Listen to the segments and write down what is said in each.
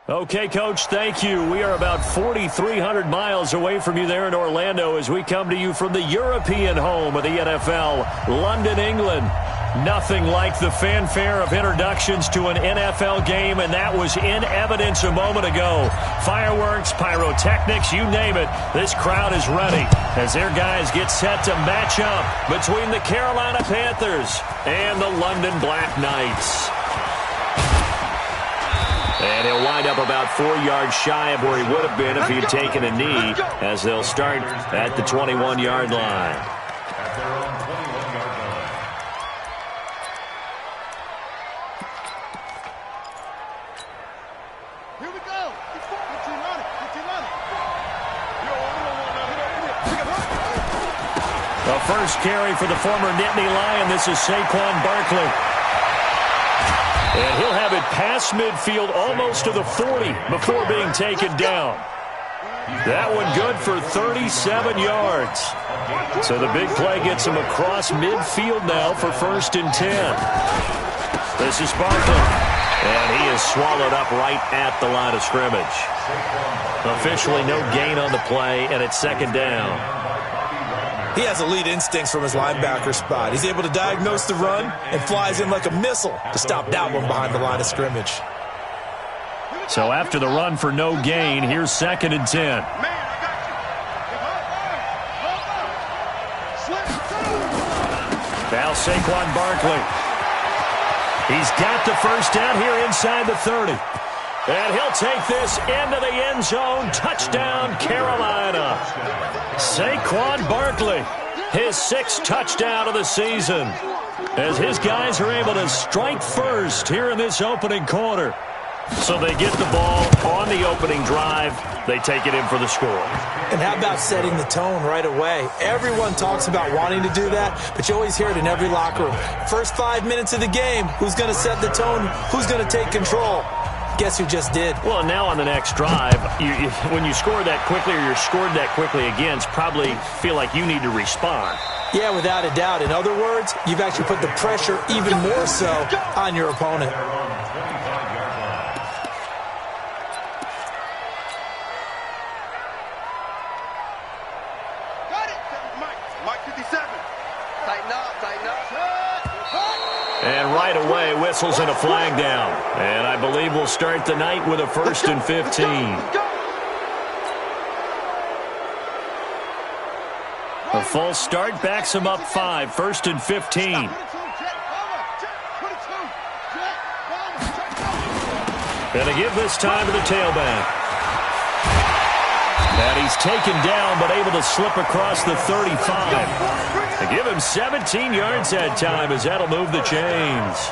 Okay, Coach, thank you. We are about 4,300 miles away from you there in Orlando as we come to you from the European home of the NFL, London, England. Nothing like the fanfare of introductions to an NFL game, and that was in evidence a moment ago. Fireworks, pyrotechnics, you name it. This crowd is ready as their guys get set to match up between the Carolina Panthers and the London Black Knights. And he'll wind up about 4 yards shy of where he would have been if he had taken a knee, as they'll start at the 21-yard line. Here we go. The first carry for the former Nittany Lion. This is Saquon Barkley. And he'll have it past midfield almost to the 40 before being taken down. That one good for 37 yards. So the big play gets him across midfield now for 1st and 10. This is Barkley. And he is swallowed up right at the line of scrimmage. Officially no gain on the play, and it's 2nd down. He has elite instincts from his linebacker spot. He's able to diagnose the run and flies in like a missile to stop that one behind the line of scrimmage. So after the run for no gain, here's 2nd and 10. Now Saquon Barkley. He's got the first down here inside the 30. And he'll take this into the end zone. Touchdown, Carolina. Saquon Barkley, his 6th touchdown of the season, as his guys are able to strike first here in this opening quarter. So they get the ball on the opening drive. They take it in for the score. And how about setting the tone right away? Everyone talks about wanting to do that, but you always hear it in every locker room. First 5 minutes of the game, who's going to set the tone? Who's going to take control? Guess who just did? Well, now on the next drive, when you score that quickly or you're scored that quickly against, probably feel like you need to respond. Yeah, without a doubt. In other words, you've actually put the pressure even more so on your opponent. And right away, whistles and a flag down. And I believe we'll start the night with a 1st and 15. A false start backs him up 5. 1st and 15. Gonna give this time to the tailback. And he's taken down, but able to slip across the 35. They give him 17 yards that time, as that'll move the chains.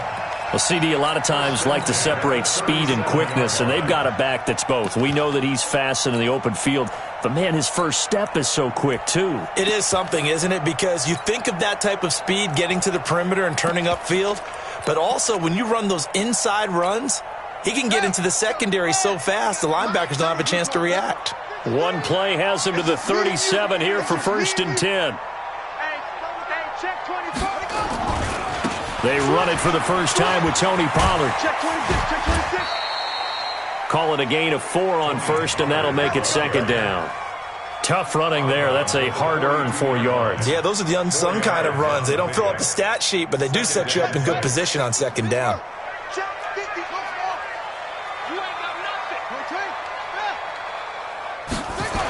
Well, CD a lot of times like to separate speed and quickness, and they've got a back that's both. We know that he's fast in the open field, but, man, his first step is so quick, too. It is something, isn't it? Because you think of that type of speed getting to the perimeter and turning upfield, but also when you run those inside runs, he can get into the secondary so fast the linebackers don't have a chance to react. One play has him to the 37 here for 1st and 10. They run it for the first time with Tony Pollard. Call it a gain of 4 on 1st, and that'll make it 2nd down. Tough running there. That's a hard-earned 4 yards. Yeah, those are the unsung kind of runs. They don't fill up the stat sheet, but they do set you up in good position on 2nd down.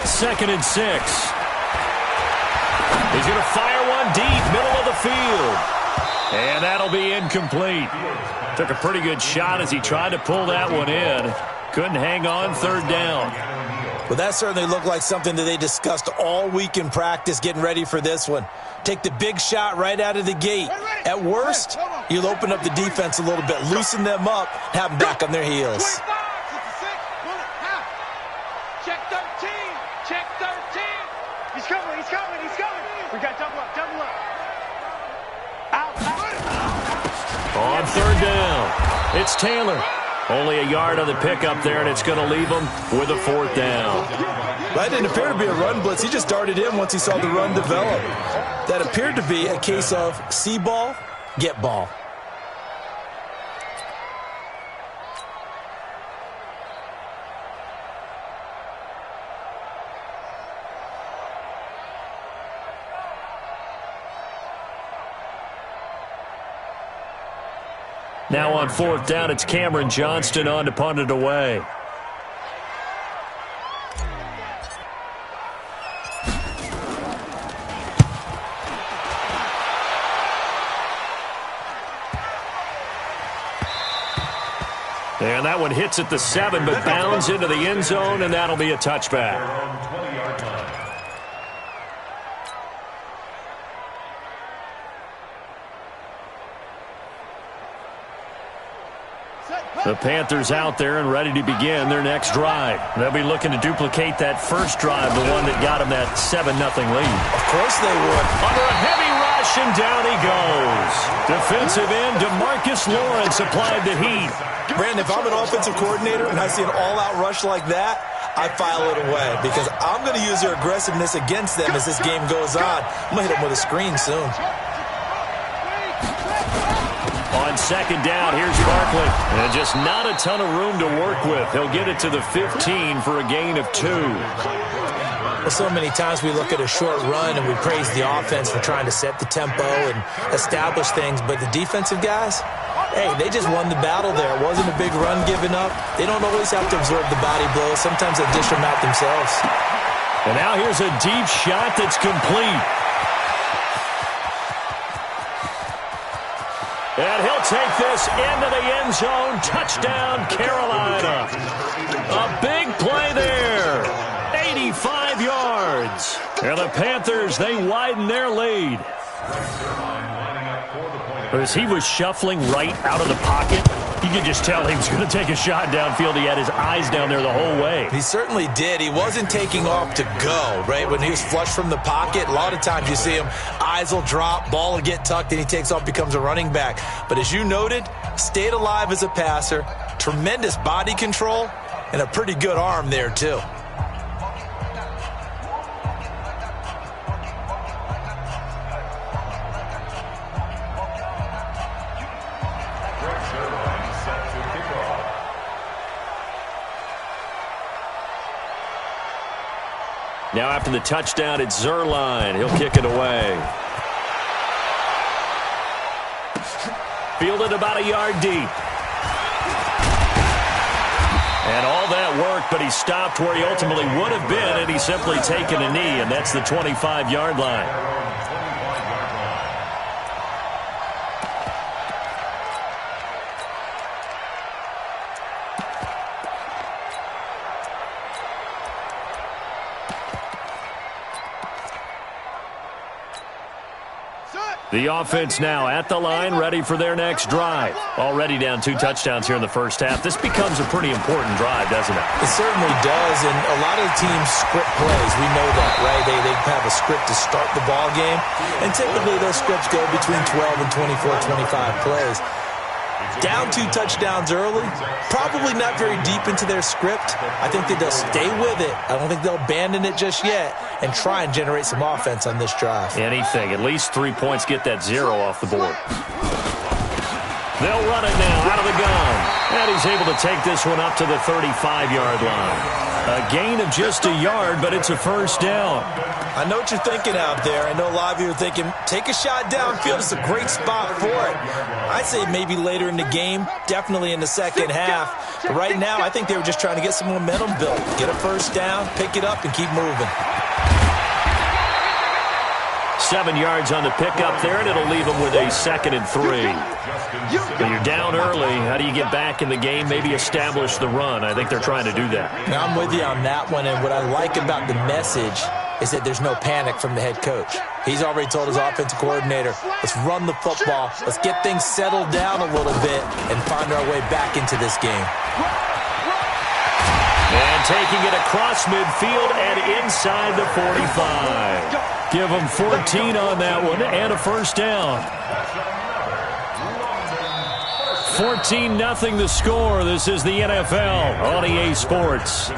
Second and 6. He's going to fire one deep, middle of the field. And that'll be incomplete. Took a pretty good shot as he tried to pull that one in. Couldn't hang on. 3rd down. Well, that certainly looked like something that they discussed all week in practice getting ready for this one. Take the big shot right out of the gate. At worst, you'll open up the defense a little bit, loosen them up, have them back on their heels. Check 13. Check 13. He's coming. He's coming. He's coming. We got double up. Double up. Out. On 3rd down, it's Taylor. Only a yard on the pickup there, and it's going to leave him with a 4th down. That didn't appear to be a run blitz. He just darted in once he saw the run develop. That appeared to be a case of see ball, get ball. Now on 4th down, it's Cameron Johnston on to punt it away. And that one hits at the 7, but bounds into the end zone, and that'll be a touchback. The Panthers out there and ready to begin their next drive. They'll be looking to duplicate that first drive, the one that got them that 7-0 lead. Of course they would. Under a heavy rush, and down he goes. Defensive end DeMarcus Lawrence applied the heat. Brandon, if I'm an offensive coordinator and I see an all-out rush like that, I file it away because I'm going to use their aggressiveness against them as this game goes on. I'm going to hit them with a screen soon. On 2nd down, here's Barkley. And just not a ton of room to work with. He'll get it to the 15 for a gain of 2. Well, so many times we look at a short run and we praise the offense for trying to set the tempo and establish things, but the defensive guys, hey, they just won the battle there. It wasn't a big run given up. They don't always have to absorb the body blows. Sometimes they dish them out themselves. And now here's a deep shot that's complete. And he'll take this into the end zone. Touchdown, Carolina. A big play there. 85 yards. And the Panthers, they widen their lead. As he was shuffling right out of the pocket, you could just tell he was going to take a shot downfield. He had his eyes down there the whole way. He certainly did. He wasn't taking off to go, right? When he was flush from the pocket, a lot of times you see him, eyes will drop, ball will get tucked, and he takes off, becomes a running back. But as you noted, stayed alive as a passer, tremendous body control, and a pretty good arm there, too. Now after the touchdown, it's Zerline. He'll kick it away. Fielded about a yard deep. And all that work, but he stopped where he ultimately would have been had he simply taken a knee, and that's the 25-yard line. The offense now at the line, ready for their next drive. Already down 2 touchdowns here in the first half. This becomes a pretty important drive, doesn't it? It certainly does, and a lot of the teams script plays. We know that, right? They have a script to start the ball game, and typically those scripts go between 12 and 24, 25 plays. Down 2 touchdowns early, probably not very deep into their script. I think that they'll stay with it. I don't think they'll abandon it just yet and try and generate some offense on this drive. Anything. At least 3 points, get that 0 off the board. They'll run it now out of the gun. And he's able to take this one up to the 35-yard line. A gain of just a yard, but it's a first down. I know what you're thinking out there. I know a lot of you are thinking, take a shot downfield. It's a great spot for it. I'd say maybe later in the game, definitely in the second half. But right now, I think they were just trying to get some momentum built. Get a first down, pick it up, and keep moving. 7 yards on the pickup there, and it'll leave them with a 2nd and 3. When you're down early, how do you get back in the game, maybe establish the run? I think they're trying to do that. Now, I'm with you on that one, and what I like about the message is that there's no panic from the head coach. He's already told his offensive coordinator, let's run the football, let's get things settled down a little bit and find our way back into this game. And taking it across midfield and inside the 45. Give them 14 on that one and a first down. 14-0 the score. This is the NFL on EA Sports.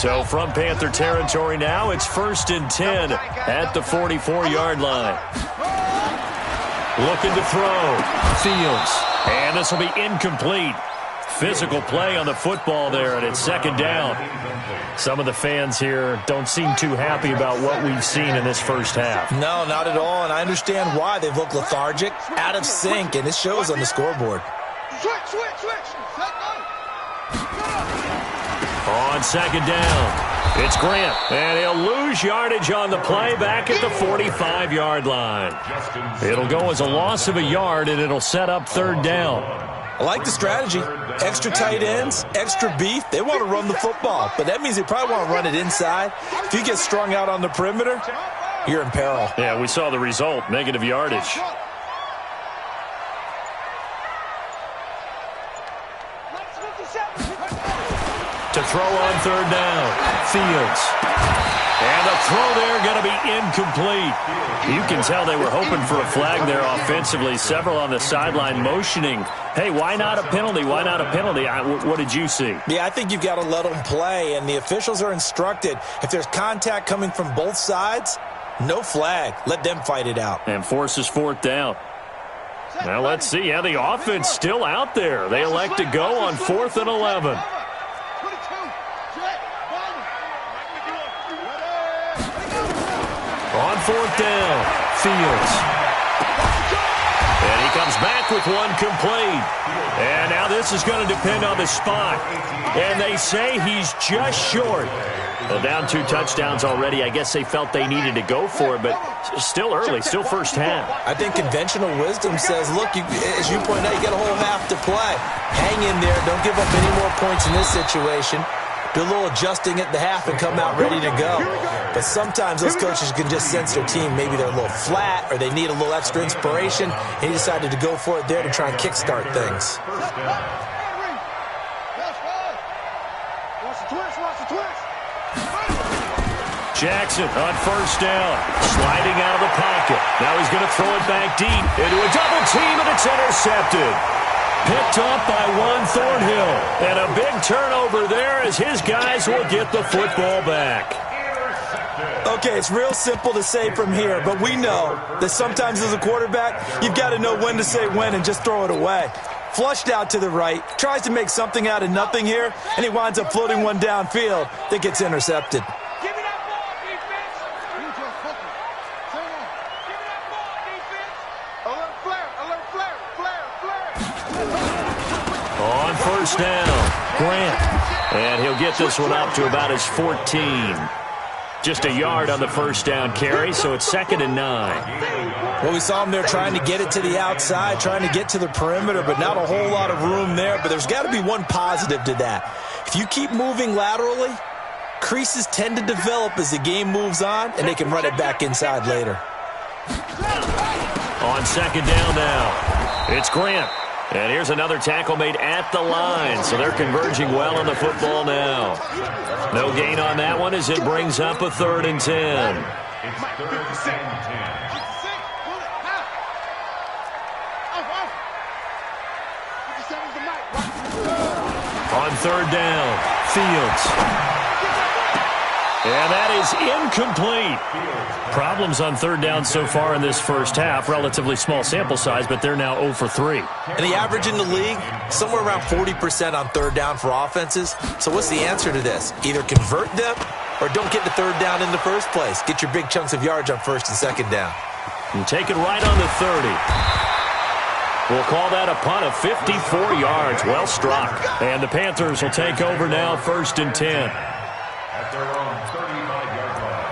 So from Panther territory now, it's 1st and 10 at the 44-yard line. Looking to throw. Fields. And this will be incomplete. physical play on the football there, and it's second down. Some of the fans here don't seem too happy about what we've seen in this first half. No, not at all, and I understand why. They've looked lethargic, out of sync, and it shows on the scoreboard. Switch. On second down, it's Grant, and he'll lose yardage on the play back at the 45-yard line. It'll go as a loss of a yard, and it'll set up third down. I like the strategy. Extra tight ends, extra beef. They want to run the football, but that means they probably want to run it inside. If you get strung out on the perimeter, you're in peril. Yeah, we saw the result, negative yardage. To throw on third down, Fields. And the throw there going to be incomplete. You can tell they were hoping for a flag there offensively. Several on the sideline motioning, hey, why not a penalty? Why not a penalty? What did you see? Yeah, I think you've got to let them play, and the officials are instructed. If there's contact coming from both sides, no flag. Let them fight it out. And forces fourth down. Now let's see how the offense still out there. They elect to go on 4th and 11. On fourth down, Fields. And he comes back with one complete. And now this is going to depend on the spot. And they say he's just short. Well, down 2 touchdowns already. I guess they felt they needed to go for it, but still early, still first half. I think conventional wisdom says, look, as you point out, you got a whole half to play. Hang in there. Don't give up any more points in this situation. Do a little adjusting at the half and come out ready to go. But sometimes those coaches can just sense their team. Maybe they're a little flat or they need a little extra inspiration. And he decided to go for it there to try and kickstart things. Jackson on first down, sliding out of the pocket. Now he's going to throw it back deep into a double team, and it's intercepted. Picked up by Juan Thornhill. And a big turnover there as his guys will get the football back. Okay, it's real simple to say from here, but we know that sometimes as a quarterback, you've got to know when to say when and just throw it away. Flushed out to the right, tries to make something out of nothing here, and he winds up floating one downfield that gets intercepted. On first down, Grant. And he'll get this one up to about his 14. Just a yard on the first down carry, so it's 2nd and 9. Well, we saw him there trying to get it to the outside, trying to get to the perimeter, but not a whole lot of room there. But there's got to be one positive to that. If you keep moving laterally, creases tend to develop as the game moves on, and they can run it back inside later. On 2nd down now, it's Grant. And here's another tackle made at the line, so they're converging well on the football now. No gain on that one as it brings up a 3rd and 10. On 3rd down, Fields. And that is incomplete. Problems on 3rd down so far in this first half. Relatively small sample size, but they're now 0 for 3. And the average in the league, somewhere around 40% on 3rd down for offenses. So what's the answer to this? Either convert them or don't get the 3rd down in the first place. Get your big chunks of yards on 1st and 2nd down. And take it right on the 30. We'll call that a punt of 54 yards. Well struck. And the Panthers will take over now, 1st and 10. At their own 35-yard line.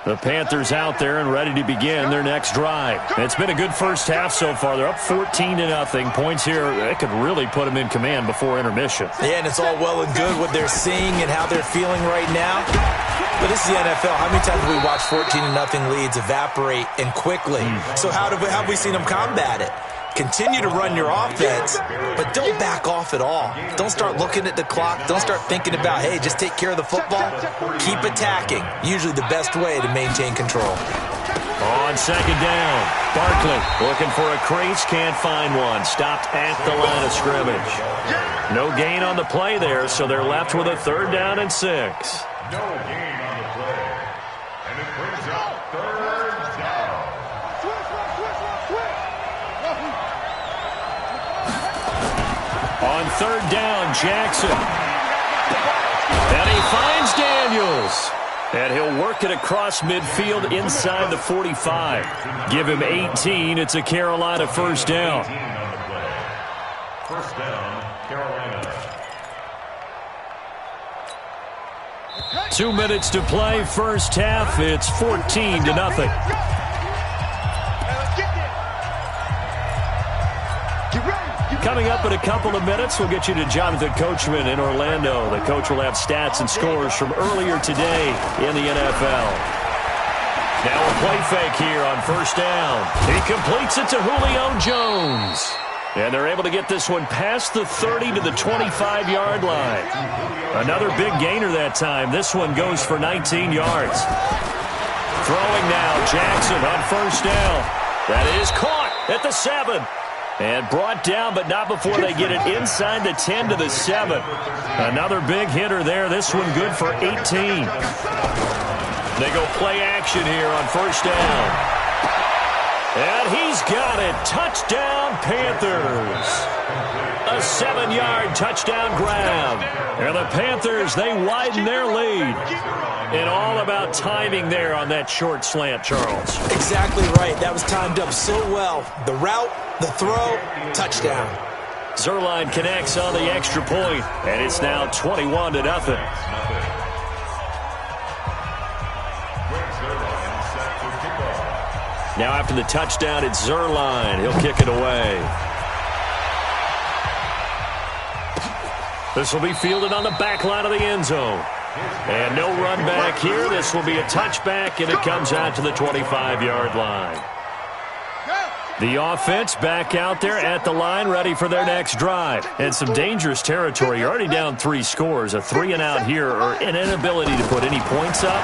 The Panthers out there and ready to begin their next drive. It's been a good first half so far. They're up 14-0. Points here, that could really put them in command before intermission. Yeah, and it's all well and good what they're seeing and how they're feeling right now. But this is the NFL. How many times have we watched 14-0 leads evaporate and quickly? So how have we seen them combat it? Continue to run your offense, but don't back off at all. Don't start looking at the clock. Don't start thinking about, hey, just take care of the football. Keep attacking. Usually the best way to maintain control. On 2nd down, Barkley looking for a crease, can't find one. Stopped at the line of scrimmage. No gain on the play there, so they're left with a 3rd down and 6. No gain on the play. And it brings up 3rd down. On third down, Jackson. And he finds Daniels. And he'll work it across midfield inside the 45. Give him 18. It's a Carolina first down. First down, Carolina. 2 minutes to play, first half. It's 14-0. Coming up in a couple of minutes, we'll get you to Jonathan Coachman in Orlando. The coach will have stats and scores from earlier today in the NFL. Now a play fake here on first down. He completes it to Julio Jones. And they're able to get this one past the 30 to the 25-yard line. Another big gainer that time. This one goes for 19 yards. Throwing now, Jackson on first down. That is caught at the 7. And brought down, but not before they get it inside the 10 to the 7. Another big hitter there. This one good for 18. They go play action here on first down. And he's got it. Touchdown, Panthers. A 7-yard touchdown grab. And the Panthers, they widen their lead. And all about timing there on that short slant, Charles. Exactly right. That was timed up so well. The route, the throw, touchdown. Zuerlein connects on the extra point, and it's now 21-0. Now after the touchdown, it's Zuerlein. He'll kick it away. This will be fielded on the back line of the end zone. And no run back here. This will be a touchback, and it comes out to the 25-yard line. The offense back out there at the line, ready for their next drive. And some dangerous territory. You're already down 3 scores. A 3-and-out here, or an inability to put any points up.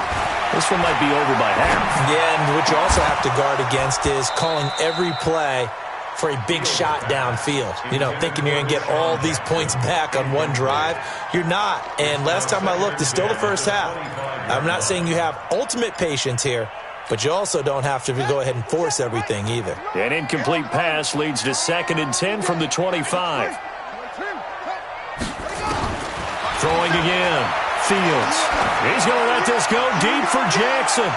This one might be over by half. Yeah, and what you also have to guard against is calling every play for a big shot downfield. You know, thinking you're going to get all these points back on one drive. You're not. And last time I looked, it's still the first half. I'm not saying you have ultimate patience here, but you also don't have to go ahead and force everything either. An incomplete pass leads to 2nd and 10 from the 25. Throwing again. Fields. He's going to let this go deep for Jackson.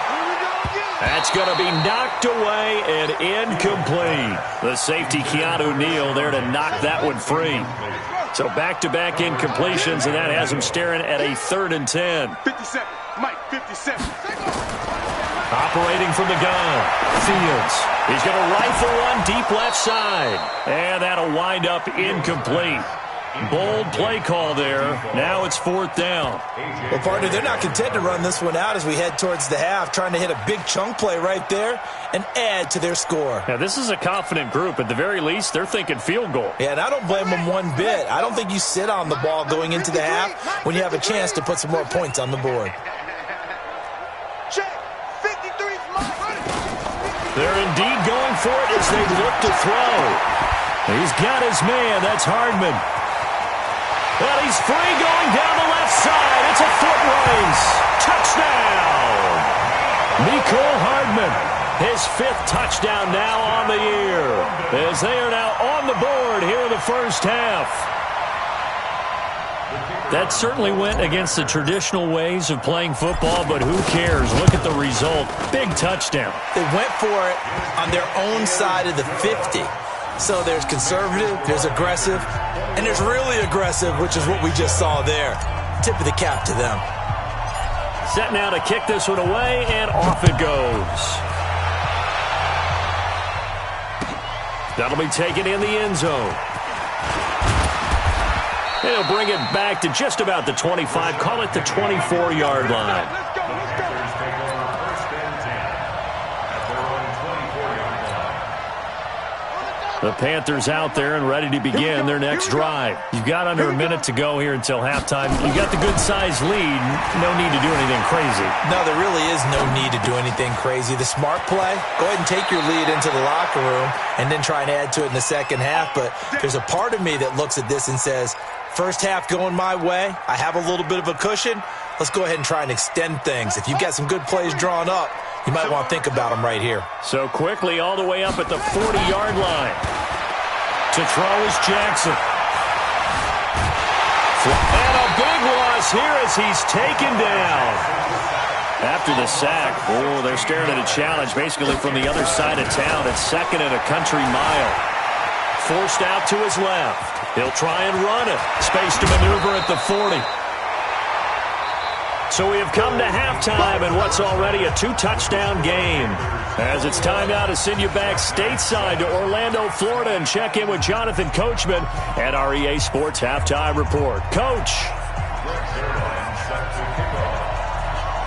That's going to be knocked away and incomplete. The safety, Keanu Neal, there to knock that one free. So back-to-back incompletions, and that has him staring at a 3rd and 10. 57, Mike, 57. Operating from the gun, Fields. He's going to rifle one deep left side. And that'll wind up incomplete. Bold play call there. Now it's 4th down. Well, partner, they're not content to run this one out as we head towards the half, trying to hit a big chunk play right there and add to their score. Now, this is a confident group. At the very least, they're thinking field goal. Yeah, and I don't blame them one bit. I don't think you sit on the ball going into the half when you have a chance to put some more points on the board. Check. 53's mine. They're indeed going for it as they look to throw. He's got his man. That's Hardman. And he's free going down the left side. It's a foot race. Touchdown. Mecole Hardman. His 5th touchdown now on the year. As they are now on the board here in the first half. That certainly went against the traditional ways of playing football, but who cares? Look at the result. Big touchdown. They went for it on their own side of the 50. So there's conservative, there's aggressive, and there's really aggressive, which is what we just saw there. Tip of the cap to them. Set now to kick this one away, and off it goes. That'll be taken in the end zone. He'll bring it back to just about the 25. Call it the 24-yard line. The Panthers out there and ready to begin their next drive. You've got under a minute to go here until halftime. You've got the good-sized lead. No need to do anything crazy. No, there really is no need to do anything crazy. The smart play, go ahead and take your lead into the locker room and then try and add to it in the second half. But there's a part of me that looks at this and says, first half going my way. I have a little bit of a cushion. Let's go ahead and try and extend things. If you've got some good plays drawn up, you might want to think about them right here. So quickly all the way up at the 40-yard line. To throw is Jackson. And a big loss here as he's taken down. After the sack, they're staring at a challenge basically from the other side of town. It's second and a country mile. Forced out to his left. He'll try and run it. Space to maneuver at the 40. So we have come to halftime in what's already a 2-touchdown game. As it's time now to send you back stateside to Orlando, Florida, and check in with Jonathan Coachman at our EA Sports Halftime Report. Coach.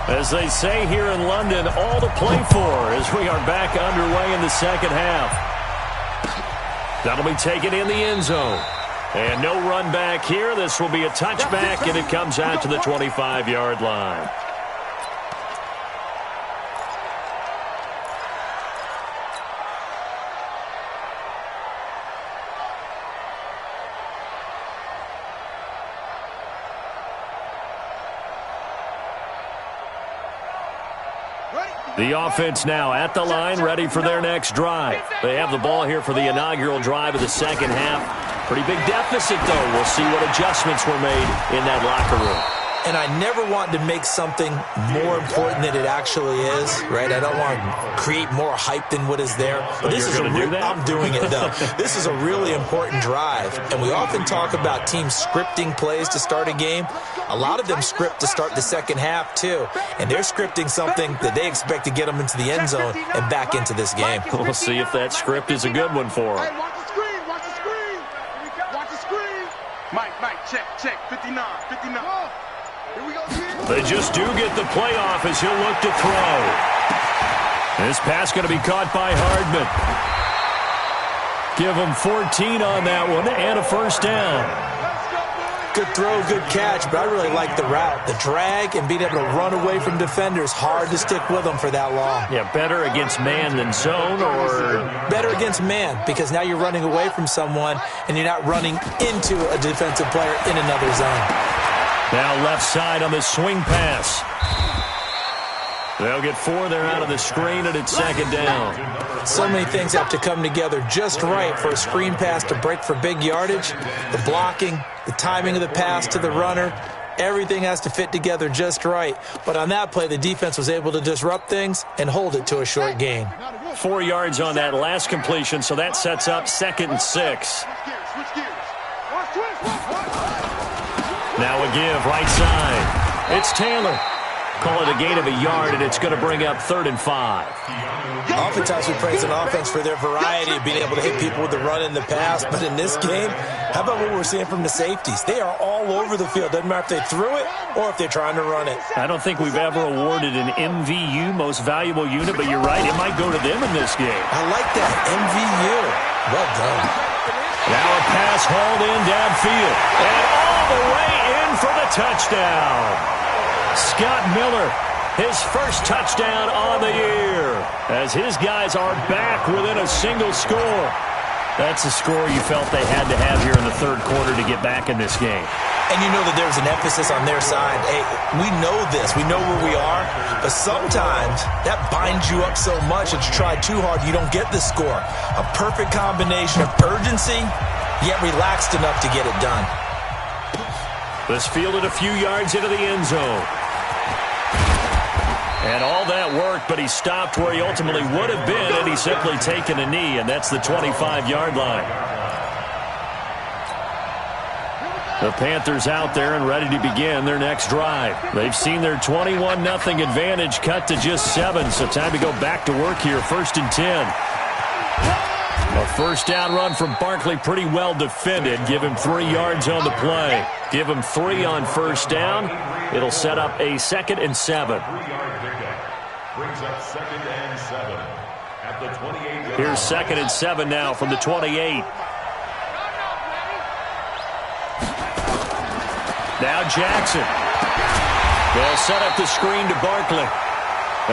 As they say here in London, all to play for as we are back underway in the second half. That'll be taken in the end zone. And no run back here. This will be a touchback, and it comes out to the 25-yard line. The offense now at the line, ready for their next drive. They have the ball here for the inaugural drive of the second half. Pretty big deficit, though. We'll see what adjustments were made in that locker room. And I never want to make something more important than it actually is, right? I don't want to create more hype than what is there. But this is I'm doing it, though. This is a really important drive. And we often talk about teams scripting plays to start a game. A lot of them script to start the second half, too. And they're scripting something that they expect to get them into the end zone and back into this game. We'll see if that script is a good one for them. Hey, watch the screen, watch the screen. Watch the screen. Mike, check, 59. Here we go, they just do get the playoff as he'll look to throw. This pass going to be caught by Hardman. Give him 14 on that one and a first down. Good throw, good catch, but I really like the route. The drag and being able to run away from defenders, hard to stick with them for that long. Yeah, better against man than zone, or? Better against man, because now you're running away from someone and you're not running into a defensive player in another zone. Now left side on the swing pass. They'll get 4 there out of the screen, and it's second down. So many things have to come together just right for a screen pass to break for big yardage. The blocking, the timing of the pass to the runner, everything has to fit together just right. But on that play, the defense was able to disrupt things and hold it to a short gain. 4 yards on that last completion, so that sets up 2nd and 6. Now a give, right side. It's Taylor. Call it a gain of a yard, and it's going to bring up 3rd and 5. Oftentimes we praise an offense for their variety of being able to hit people with the run and the pass. But in this game, how about what we're seeing from the safeties? They are all over the field. Doesn't matter if they threw it or if they're trying to run it. I don't think we've ever awarded an MVU, most valuable unit, but you're right. It might go to them in this game. I like that. MVU. Well done. Now a pass hauled in downfield. And all the way in for the touchdown. Scott Miller, his first touchdown on the year, as his guys are back within a single score. That's a score you felt they had to have here in the third quarter to get back in this game. And you know that there's an emphasis on their side. Hey, we know this. We know where we are. But sometimes that binds you up so much that you try too hard, you don't get the score. A perfect combination of urgency, yet relaxed enough to get it done. This fielded a few yards into the end zone. And all that worked, but he stopped where he ultimately would have been, and he's simply taken a knee, and that's the 25-yard line. The Panthers out there and ready to begin their next drive. They've seen their 21-0 advantage cut to just 7, so time to go back to work here, 1st and 10. A first down run from Barkley, pretty well defended. Give him 3 yards on the play. Give him 3 on first down. It'll set up a 2nd and 7. Brings up 2nd and 7 at the 28. Here's 2nd and 7 now from the 28. Now Jackson. They'll set up the screen to Barkley.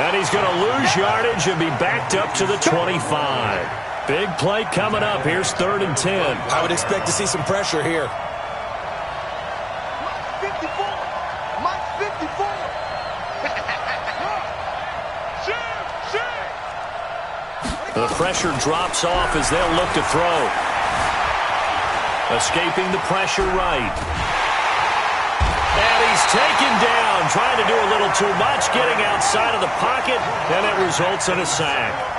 And he's going to lose yardage and be backed up to the 25. Big play coming up. Here's 3rd and 10. I would expect to see some pressure here. 54. Mike 54. The pressure drops off as they'll look to throw. Escaping the pressure right. he's taken down, trying to do a little too much, getting outside of the pocket, and it results in a sack.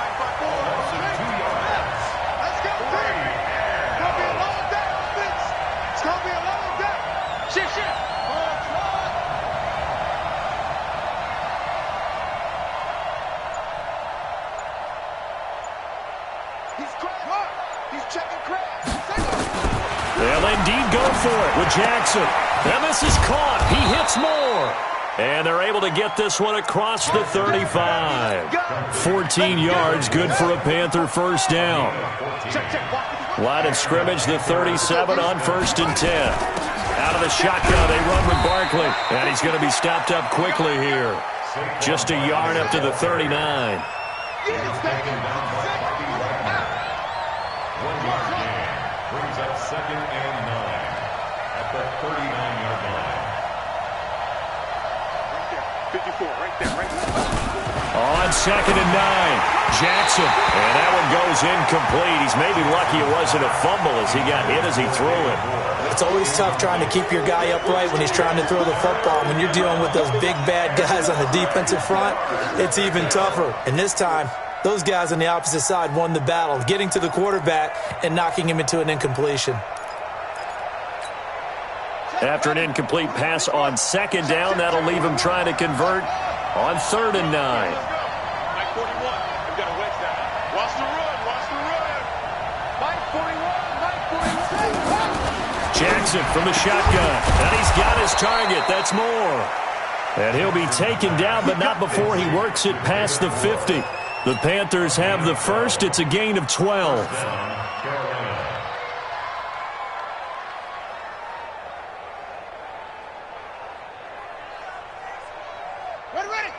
They'll indeed go for it with Jackson. And this is caught. He hits more. And they're able to get this one across the 35. 14 yards, good for a Panther first down. Line of scrimmage, the 37 on 1st and 10. Out of the shotgun, they run with Barkley. And he's going to be stopped up quickly here. Just a yard up to the 39. Brings up 2nd and 9 at the 39-yard line. 54, right there. On 2nd and 9, Jackson. And that one goes incomplete. He's maybe lucky it wasn't a fumble as he got hit as he threw it. It's always tough trying to keep your guy upright when he's trying to throw the football. When you're dealing with those big, bad guys on the defensive front, it's even tougher. And this time, those guys on the opposite side won the battle, getting to the quarterback and knocking him into an incompletion. After an incomplete pass on 2nd down, that'll leave him trying to convert on 3rd and 9. Mike 41, we've got to wedge that. Watch the run. Mike 41. Jackson from the shotgun, and he's got his target. That's more. And he'll be taken down, but not before he works it past the 50. The Panthers have the first. It's a gain of 12.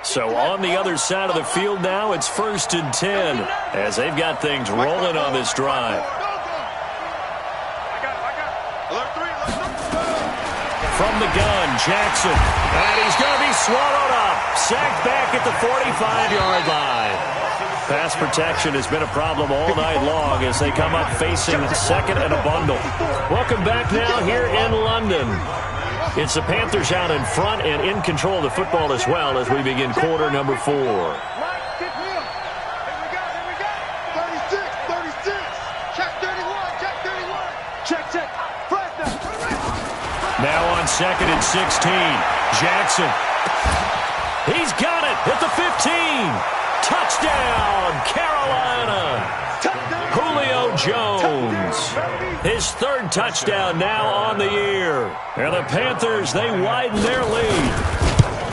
So on the other side of the field now, it's 1st and 10 as they've got things rolling on this drive. From the gun, Jackson. And he's going to be swallowed up. Sacked back at the 45-yard line. Pass protection has been a problem all night long as they come up facing 2nd and a bundle. Welcome back now here in London. It's the Panthers out in front and in control of the football as well as we begin quarter number 4. Now on 2nd and 16, Jackson. He's got it at the 15. Touchdown, Carolina. Julio Jones. His 3rd touchdown now on the year. And the Panthers, they widen their lead.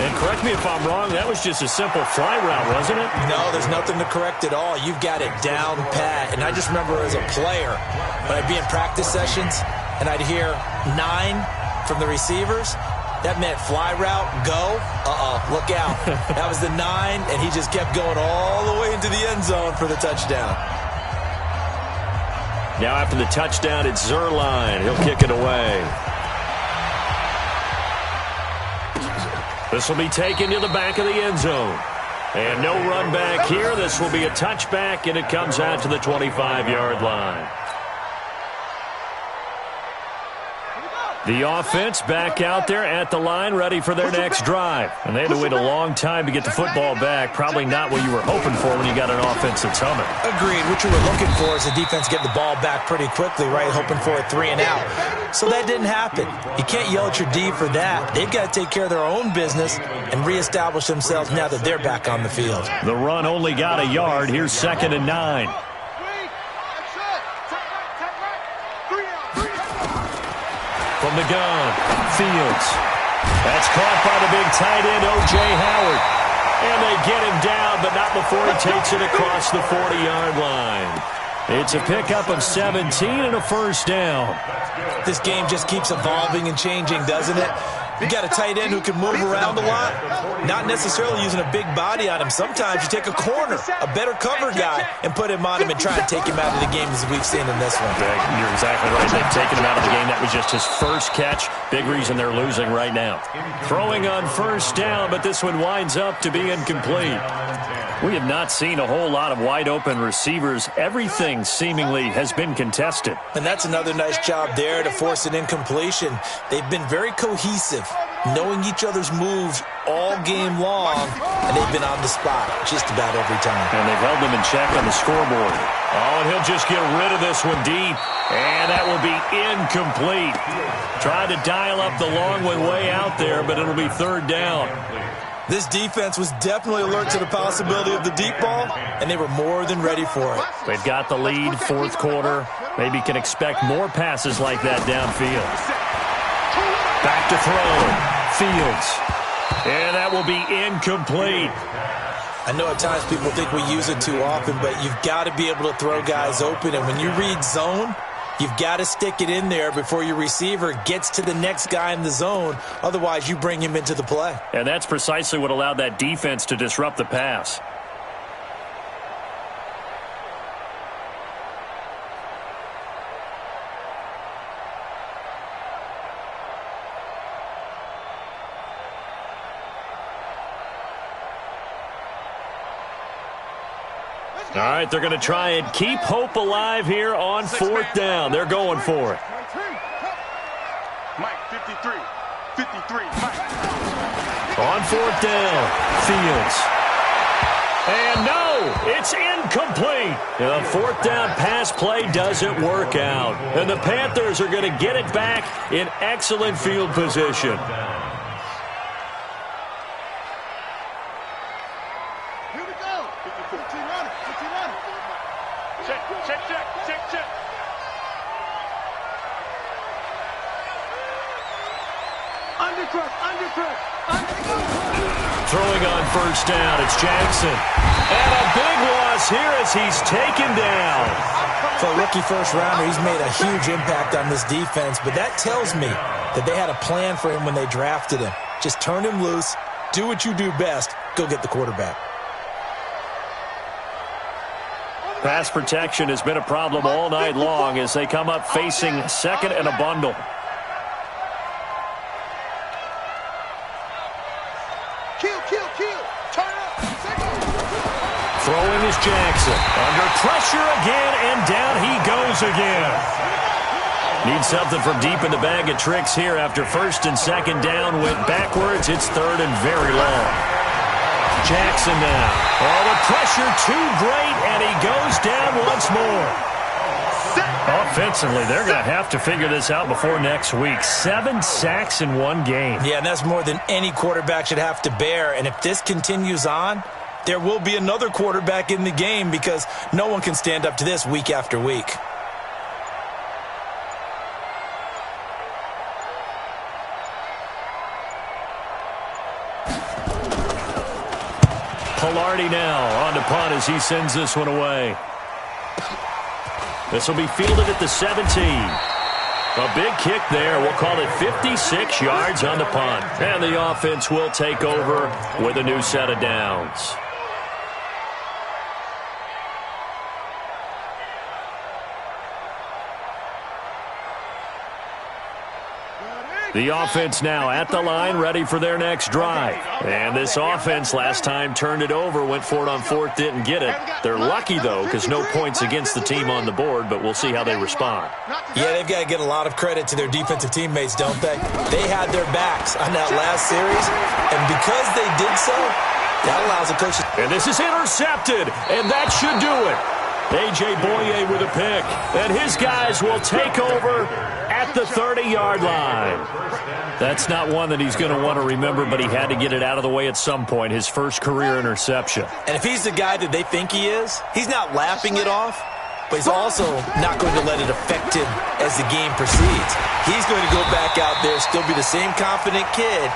And correct me if I'm wrong, that was just a simple fly route, wasn't it? No, there's nothing to correct at all. You've got it down pat. And I just remember as a player, when I'd be in practice sessions, and I'd hear 9 from the receivers, that meant fly route, go, look out. That was the 9, and he just kept going all the way into the end zone for the touchdown. Now after the touchdown, it's Zerline. He'll kick it away. This will be taken to the back of the end zone. And no run back here. This will be a touchback, and it comes out to the 25-yard line. The offense back out there at the line, ready for their next drive. And they had to wait a long time to get the football back. Probably not what you were hoping for when you got an offense that's humming. Agreed. What you were looking for is the defense get the ball back pretty quickly, right? Hoping for a 3 and out. So that didn't happen. You can't yell at your D for that. They've got to take care of their own business and reestablish themselves now that they're back on the field. The run only got a yard. Here's 2nd and 9. From the gun, Fields. That's caught by the big tight end, O.J. Howard. And they get him down, but not before he takes it across the 40-yard line. It's a pickup of 17 and a first down. This game just keeps evolving and changing, doesn't it? You got a tight end who can move around a lot, not necessarily using a big body on him. Sometimes you take a corner, a better cover guy, and put him on him and try and take him out of the game as we've seen in this one. You're exactly right. They've taken him out of the game. That was just his first catch. Big reason they're losing right now. Throwing on first down, but this one winds up to be incomplete. We have not seen a whole lot of wide-open receivers. Everything seemingly has been contested. And that's another nice job there to force an incompletion. They've been very cohesive knowing each other's moves all game long, and they've been on the spot just about every time. And they've held them in check on the scoreboard. Oh, and he'll just get rid of this one deep. And that will be incomplete. Tried to dial up the long one way out there, but it'll be third down. This defense was definitely alert to the possibility of the deep ball, and they were more than ready for it. They've got the lead, fourth quarter. Maybe can expect more passes like that downfield. Back to throw. Fields. And that will be incomplete. I know at times people think we use it too often, but you've got to be able to throw guys open. And when you read zone, you've got to stick it in there before your receiver gets to the next guy in the zone. Otherwise, you bring him into the play. And that's precisely what allowed that defense to disrupt the pass. All right, they're going to try and keep hope alive here on fourth down. They're going for it. Mike, 53. 53, Mike. On fourth down, Fields. And no, it's incomplete. The fourth down pass play doesn't work out. And the Panthers are going to get it back in excellent field position. Throwing on first down, it's Jackson. And a big loss here as he's taken down. For a rookie first-rounder, he's made a huge impact on this defense, but that tells me that they had a plan for him when they drafted him. Just turn him loose, do what you do best, go get the quarterback. Pass protection has been a problem all night long as they come up facing second and a bundle. Throwing is Jackson. Under pressure again, and down he goes again. Needs something from deep in the bag of tricks here after first and second down went backwards. It's third and very long. Jackson now. Oh, the pressure too great, and he goes down once more. Offensively, they're going to have to figure this out before next week. 7 sacks in one game. Yeah, and that's more than any quarterback should have to bear. And if this continues on, there will be another quarterback in the game because no one can stand up to this week after week. Pilardi now on to punt as he sends this one away. This will be fielded at the 17. A big kick there. We'll call it 56 yards on the punt. And the offense will take over with a new set of downs. The offense now at the line, ready for their next drive. And this offense last time turned it over, went for it on fourth, didn't get it. They're lucky, though, because no points against the team on the board, but we'll see how they respond. Yeah, they've got to get a lot of credit to their defensive teammates, don't they? They had their backs on that last series, and because they did so, that allows the coach. And this is intercepted, and that should do it. A.J. Boye with a pick, and his guys will take over at the 30-yard line. That's not one that he's going to want to remember, but he had to get it out of the way at some point, his first career interception. And if he's the guy that they think he is, he's not laughing it off, but he's also not going to let it affect him as the game proceeds. He's going to go back out there, still be the same confident kid,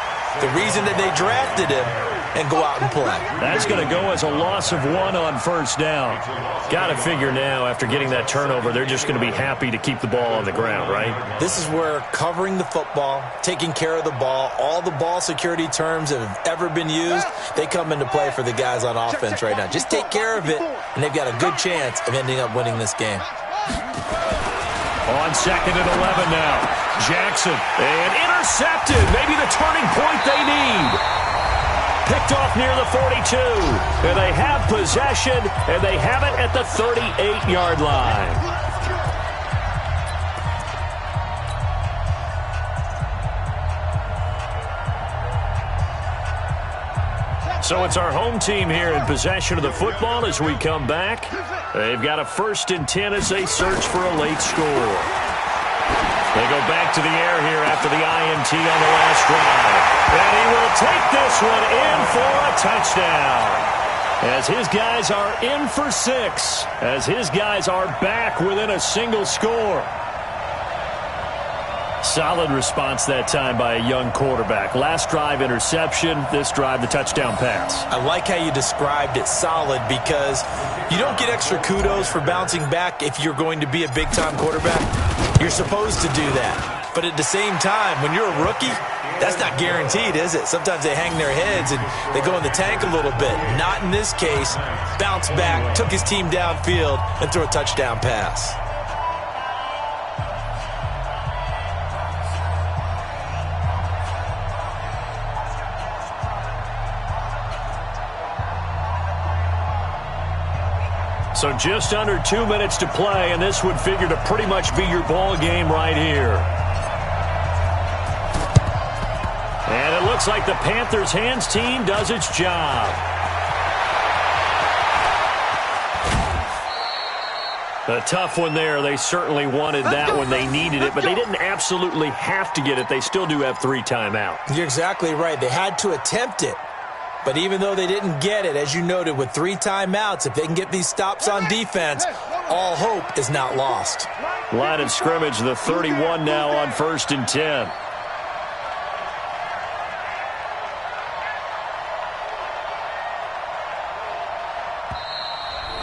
the reason that they drafted him, and go out and play. That's going to go as a loss of 1 on first down. Got to figure now, after getting that turnover, they're just going to be happy to keep the ball on the ground, right? This is where covering the football, taking care of the ball, all the ball security terms that have ever been used, they come into play for the guys on offense right now. Just take care of it, and they've got a good chance of ending up winning this game. On second and 11 now. Jackson, and intercepted. Maybe the turning point they need. Picked off near the 42. And they have possession, and they have it at the 38-yard line. So it's our home team here in possession of the football as we come back. They've got a 1st and 10 as they search for a late score. They go back to the air here after the INT on the last drive. And he will take this one in for a touchdown. As his guys are in for 6. As his guys are back within a single score. Solid response that time by a young quarterback. Last drive, interception. This drive, the touchdown pass. I like how you described it, solid, because you don't get extra kudos for bouncing back if you're going to be a big-time quarterback. You're supposed to do that. But at the same time, when you're a rookie, that's not guaranteed, is it? Sometimes they hang their heads and they go in the tank a little bit. Not in this case. Bounced back, took his team downfield, and threw a touchdown pass. So just under 2 minutes to play, and this would figure to pretty much be your ball game right here. And it looks like the Panthers' hands team does its job. A tough one there. They certainly wanted that when they needed it, but they didn't absolutely have to get it. They still do have 3 timeouts. You're exactly right. They had to attempt it. But even though they didn't get it, as you noted, with 3 timeouts, if they can get these stops on defense, all hope is not lost. Line of scrimmage, the 31 now on 1st and 10.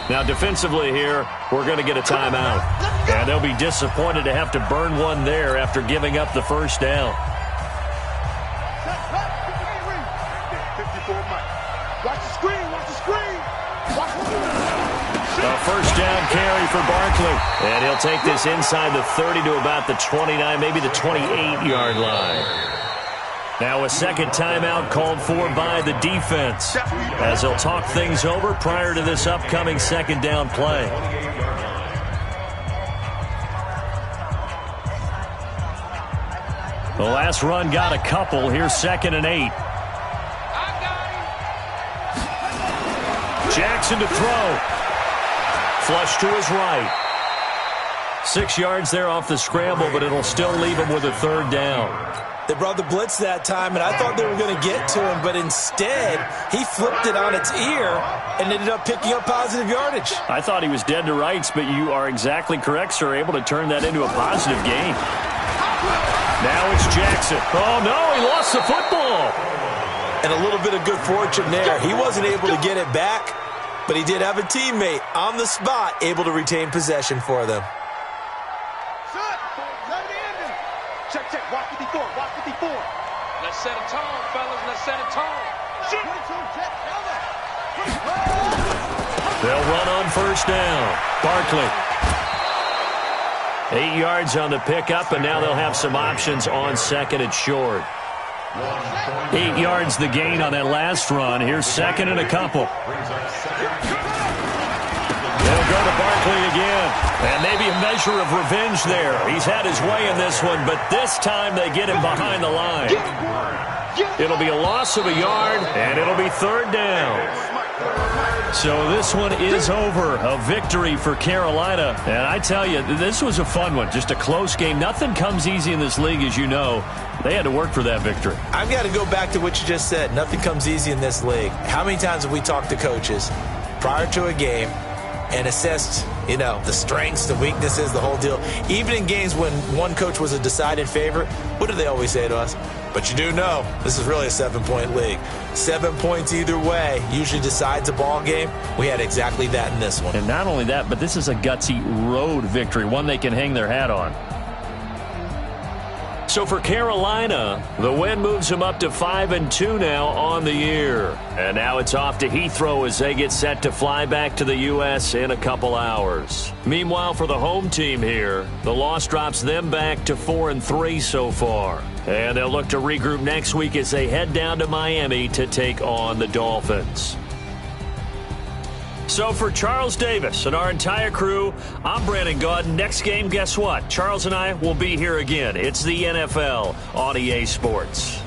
Now defensively here, we're going to get a timeout. And they'll be disappointed to have to burn one there after giving up the first down. Watch the screen, watch the screen. Watch the screen. A first down carry for Barkley. And he'll take this inside the 30 to about the 29, maybe the 28-yard line. Now a second timeout called for by the defense as they'll talk things over prior to this upcoming second down play. The last run got a couple. Here's 2nd and 8. Jackson to throw. Flush to his right. 6 yards there off the scramble, but it'll still leave him with a 3rd down. They brought the blitz that time, and I thought they were going to get to him, but instead, he flipped it on its ear and ended up picking up positive yardage. I thought he was dead to rights, but you are exactly correct, sir, able to turn that into a positive gain. Now it's Jackson. Oh, no, he lost the football. And a little bit of good fortune there. He wasn't able to get it back, but he did have a teammate on the spot able to retain possession for them. Check, check. Watch 54. Watch 54. Let's set a tone, fellas. Let's set a tone. They'll run on first down. Barkley. 8 yards on the pickup, and now they'll have some options on 2nd and short. 8 yards the gain on that last run. Here's 2nd and a couple. They'll go to Barkley again. And maybe a measure of revenge there. He's had his way in this one, but this time they get him behind the line. It'll be a loss of a yard, and it'll be 3rd down. So this one is over. A victory for Carolina. And I tell you, this was a fun one. Just a close game. Nothing comes easy in this league, as you know. They had to work for that victory. I've got to go back to what you just said. Nothing comes easy in this league. How many times have we talked to coaches prior to a game and assessed, the strengths, the weaknesses, the whole deal? Even in games when one coach was a decided favorite, what do they always say to us? But you do know, this is really a 7-point league. 7 points either way usually decides a ball game. We had exactly that in this one. And not only that, but this is a gutsy road victory, one they can hang their hat on. So for Carolina, the win moves them up to 5-2 now on the year. And now it's off to Heathrow as they get set to fly back to the U.S. in a couple hours. Meanwhile, for the home team here, the loss drops them back to 4-3 so far. And they'll look to regroup next week as they head down to Miami to take on the Dolphins. So for Charles Davis and our entire crew, I'm Brandon Gaudin. Next game, guess what? Charles and I will be here again. It's the NFL on EA Sports.